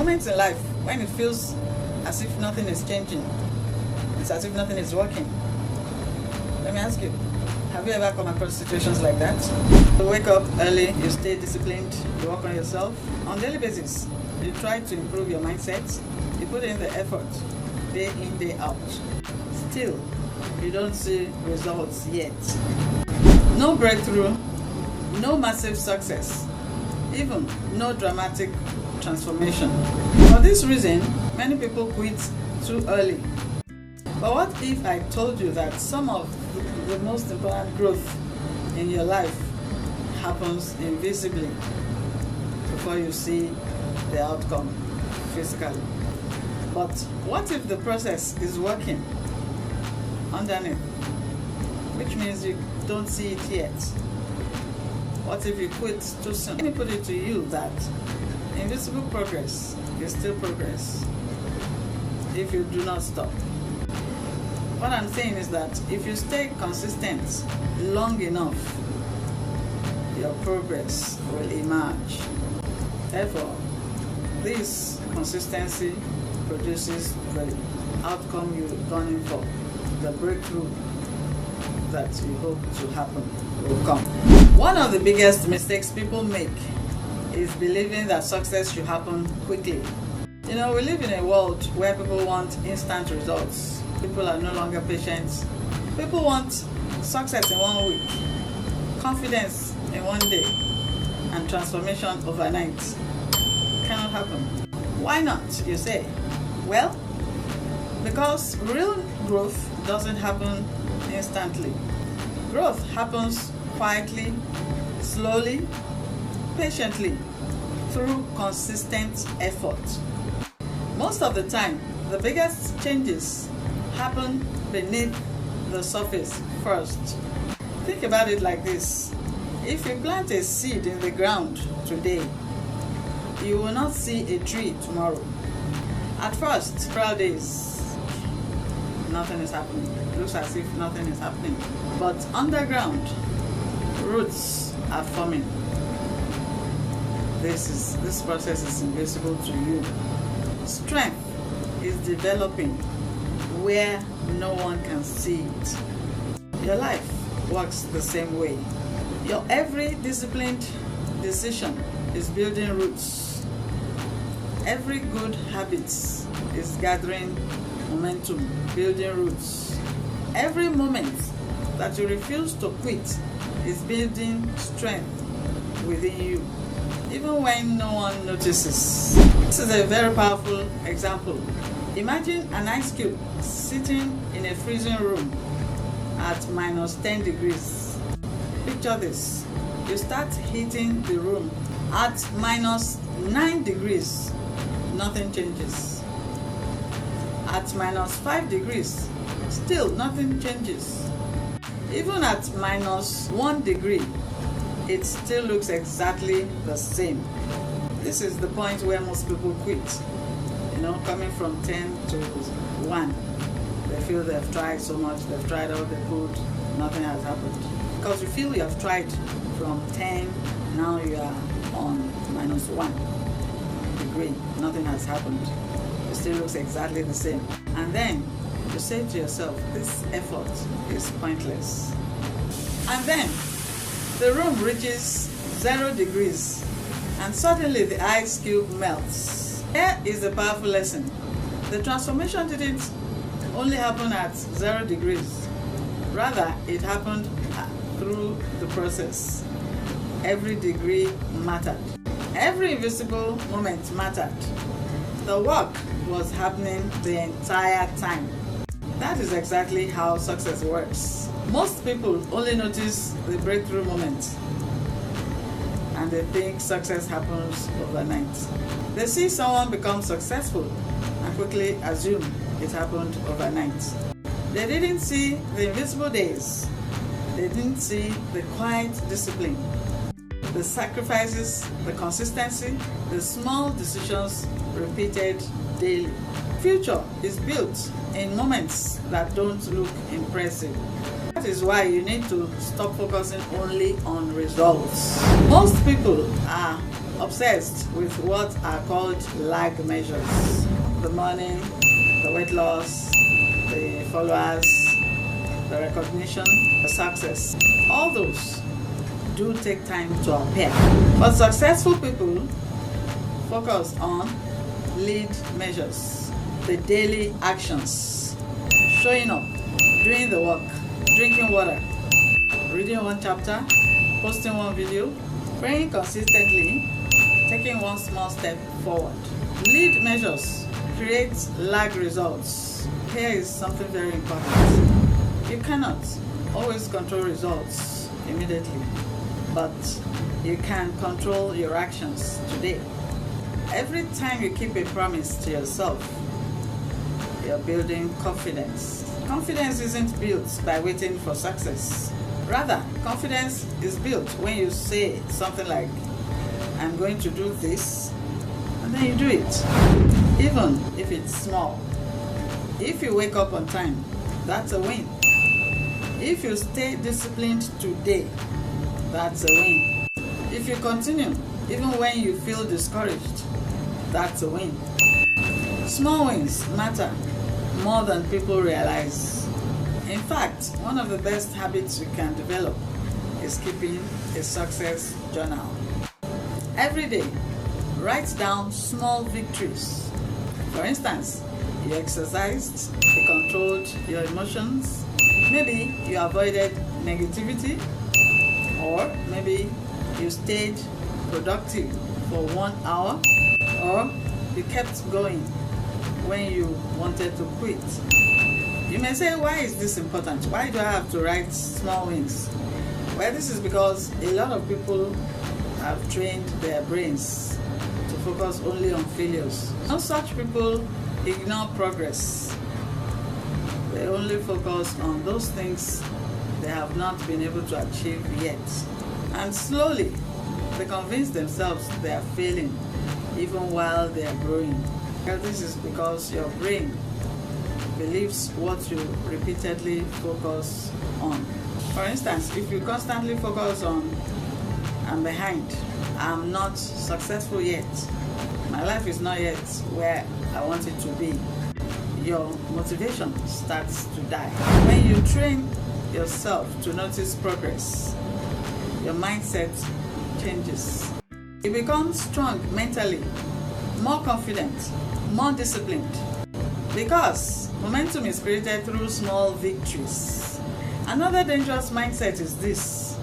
moments in life when it feels as if nothing is changing. It's as if nothing is working. Let me ask you, have you ever come across situations like that? You wake up early, you stay disciplined, you work on yourself on a daily basis. You try to improve your mindset, you put in the effort, day in, day out. Still, you don't see results yet. No breakthrough, no massive success, even no dramatic transformation. For this reason, many people quit too early. But what if I told you that some of the most important growth in your life happens invisibly before you see the outcome physically? But what if the process is working underneath, which means you don't see it yet? What if you quit too soon? Let me put it to you that invisible progress is still progress if you do not stop. What I'm saying is that if you stay consistent long enough, your progress will emerge. Therefore, this consistency produces the outcome you've gone in for. The breakthrough that you hope to happen will come. One of the biggest mistakes people make is believing that success should happen quickly. We live in a world where people want instant results. People are no longer patient. People want success in 1 week, confidence in 1 day, and transformation overnight. It cannot happen. Why not, you say? Well, because real growth doesn't happen instantly. Growth happens quietly, slowly, patiently, through consistent effort. Most of the time, the biggest changes happen beneath the surface first. Think about it like this. If you plant a seed in the ground today, you will not see a tree tomorrow. At first, several days, nothing is happening. It looks as if nothing is happening. But underground, roots are forming. This process is invisible to you. Strength is developing where no one can see it. Your life works the same way. Your every disciplined decision is building roots. Every good habit is gathering momentum, building roots. Every moment that you refuse to quit is building strength within you, even when no one notices. This is a very powerful example. Imagine an ice cube sitting in a freezing room at -10 degrees. Picture this. You start heating the room at -9 degrees. Nothing changes. At -5 degrees, still nothing changes. Even at -1 degree, it still looks exactly the same. This is the point where most people quit. Coming from 10 to 1. They feel they've tried so much, they've tried all they could, nothing has happened. Because you feel you have tried from 10, now you are on -1 degree, nothing has happened. It still looks exactly the same. And then you say to yourself, this effort is pointless. And then the room reaches 0 degrees and suddenly the ice cube melts. Here is a powerful lesson. The transformation didn't only happen at 0 degrees. Rather, it happened through the process. Every degree mattered. Every invisible moment mattered. The work was happening the entire time. That is exactly how success works. Most people only notice the breakthrough moment, and they think success happens overnight. They see someone become successful and quickly assume it happened overnight. They didn't see the invisible days. They didn't see the quiet discipline, the sacrifices, the consistency, the small decisions repeated daily. Future is built in moments that don't look impressive. That is why you need to stop focusing only on results. Most people are obsessed with what are called lag measures. The money, the weight loss, the followers, the recognition, the success. All those do take time to appear. But successful people focus on lead measures, the daily actions, showing up, doing the work, drinking water, reading one chapter, posting one video, praying consistently, taking one small step forward. Lead measures create lag results. Here is something very important. You cannot always control results immediately, but you can control your actions today. Every time you keep a promise to yourself, you're building confidence. Confidence isn't built by waiting for success. Rather, confidence is built when you say something like, I'm going to do this, and then you do it, even if it's small. If you wake up on time, that's a win. If you stay disciplined today, that's a win. If you continue, even when you feel discouraged, that's a win. Small wins matter more than people realize. In fact, one of the best habits you can develop is keeping a success journal. Every day, write down small victories. For instance, you exercised, you controlled your emotions, maybe you avoided negativity, or maybe you stayed productive for 1 hour, or you kept going when you wanted to quit. You may say, why is this important? Why do I have to write small wins? Well, this is because a lot of people have trained their brains to focus only on failures. Now, such people ignore progress. They only focus on those things they have not been able to achieve yet. And slowly, they convince themselves they are failing even while they are growing. And this is because your brain believes what you repeatedly focus on. For instance, if you constantly focus on, I'm behind, I'm not successful yet, my life is not yet where I want it to be, your motivation starts to die. When you train yourself to notice progress, your mindset changes. You become strong mentally, more confident, more disciplined, because momentum is created through small victories. Another dangerous mindset is this: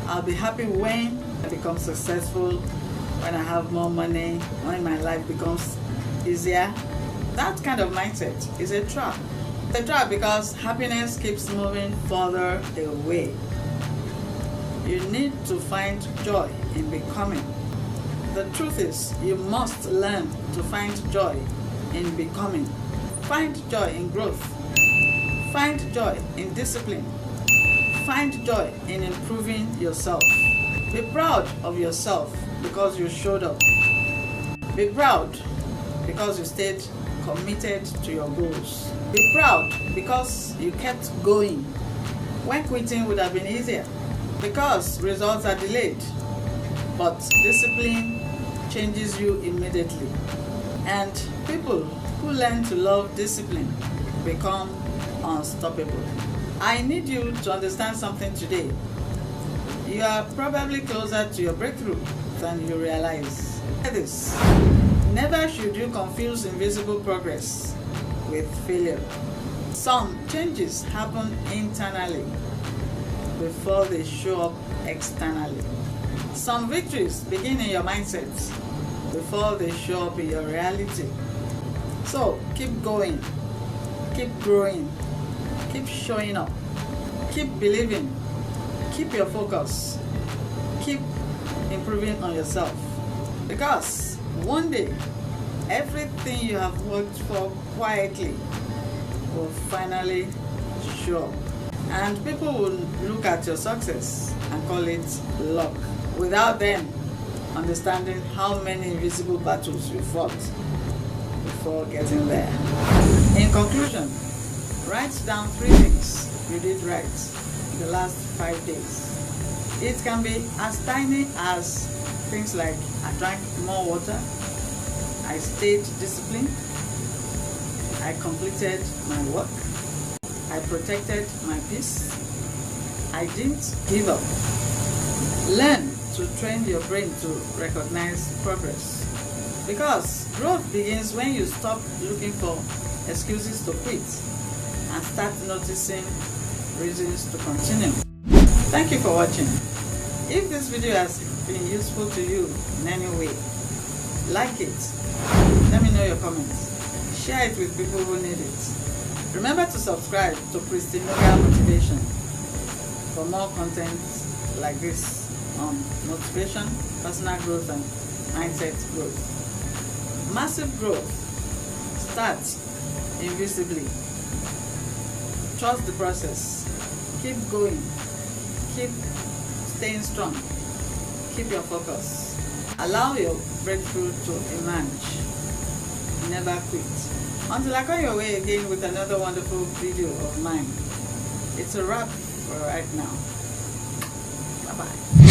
I'll be happy when I become successful, when I have more money, when my life becomes easier. That kind of mindset is a trap. It's a trap because happiness keeps moving further away. You need to find joy in becoming. The truth is, you must learn to find joy in becoming. Find joy in growth. Find joy in discipline. Find joy in improving yourself. Be proud of yourself because you showed up. Be proud because you stayed committed to your goals. Be proud because you kept going when quitting would have been easier, because results are delayed, but discipline changes you immediately. And people who learn to love discipline become unstoppable. I need you to understand something today. You are probably closer to your breakthrough than you realize. Hear this: never should you confuse invisible progress with failure. Some changes happen internally before they show up externally. Some victories begin in your mindset before they show up in your reality. So keep going, keep growing, keep showing up, keep believing, keep your focus, keep improving on yourself. Because one day, everything you have worked for quietly will finally show up. And people will look at your success and call it luck, without them understanding how many invisible battles you fought before getting there. In conclusion, write down 3 things you did right in the last 5 days. It can be as tiny as Things like I drank more water, I stayed disciplined, I completed my work, I protected my peace, I didn't give up. Learn to train your brain to recognize progress. Because growth begins when you stop looking for excuses to quit and start noticing reasons to continue. Thank you for watching. If this video has been useful to you in any way, like it, let me know your comments, share it with people who need it. Remember to subscribe to ChristyNuga Motivation for more content like this on motivation, personal growth, and mindset growth. Massive growth starts invisibly. Trust the process. Keep going. Keep staying strong. Keep your focus. Allow your breakthrough to emerge. Never quit. Until I come your way again with another wonderful video of mine. It's a wrap for right now. Bye-bye.